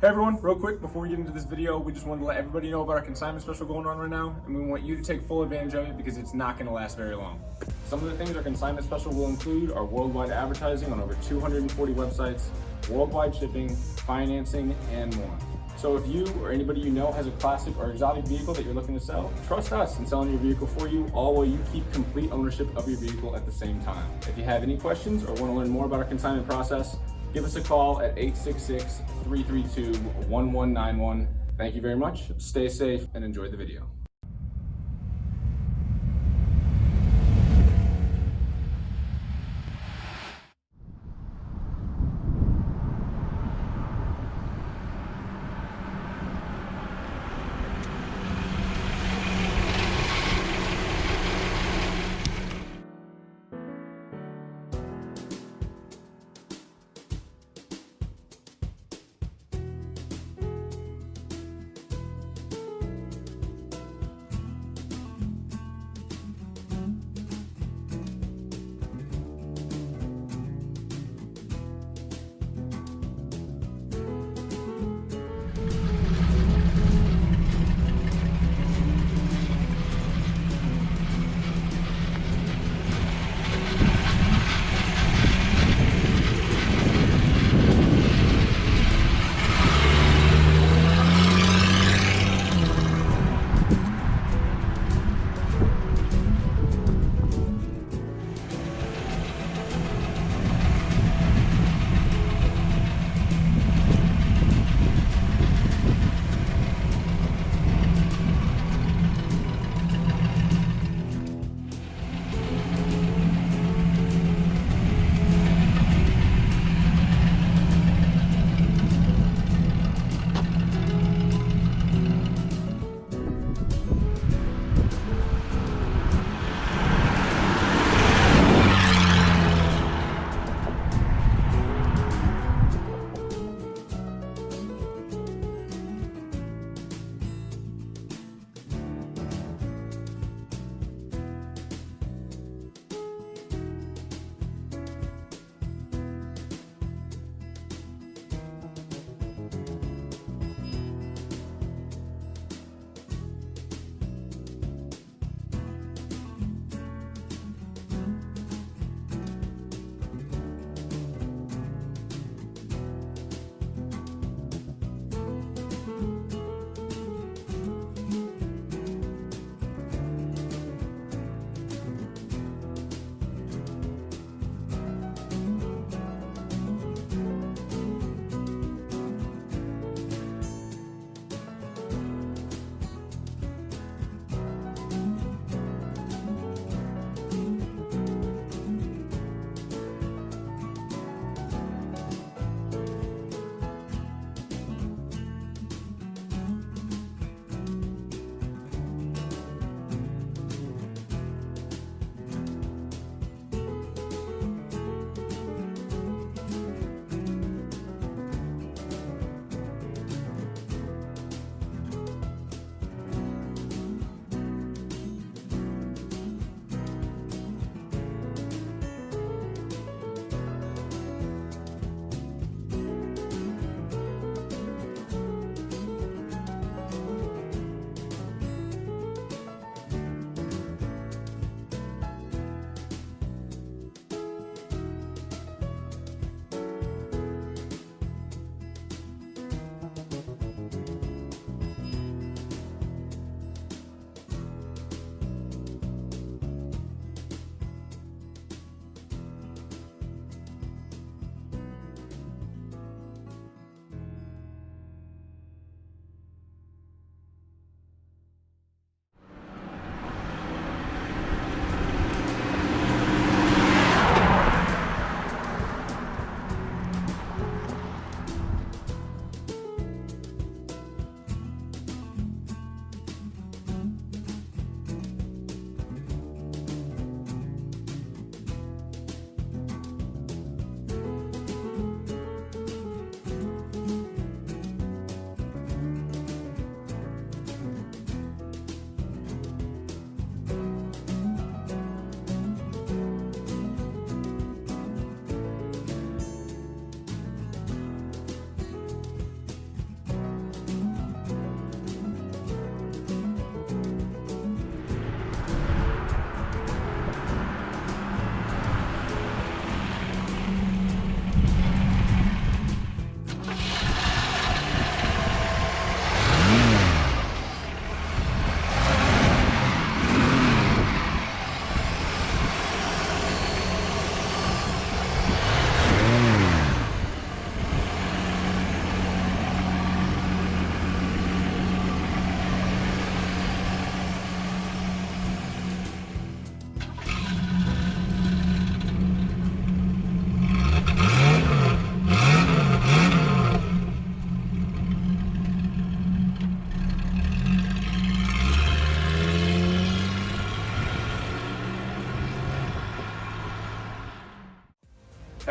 Hey everyone, real quick before we get into this video, we just wanted to let everybody know about our consignment special going on right now, and we want you to take full advantage of it because it's not going to last very long. Some of the things our consignment special will include are worldwide advertising on over 240 websites, worldwide shipping, financing, and more. So if you or anybody you know has a classic or exotic vehicle that you're looking to sell, trust us in selling your vehicle for you, all while you keep complete ownership of your vehicle at the same time. If you have any questions or want to learn more about our consignment process, give us a call at 866-332-1191. Thank you very much. Stay safe and enjoy the video.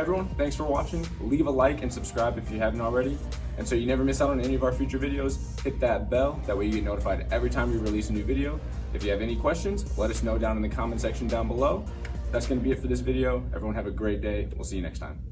everyone, thanks for watching. Leave a like and subscribe if you haven't already. And so you never miss out on any of our future videos, hit that bell. That way you get notified every time we release a new video. If you have any questions, let us know down in the comment section down below. That's going to be it for this video. Everyone have a great day. We'll see you next time.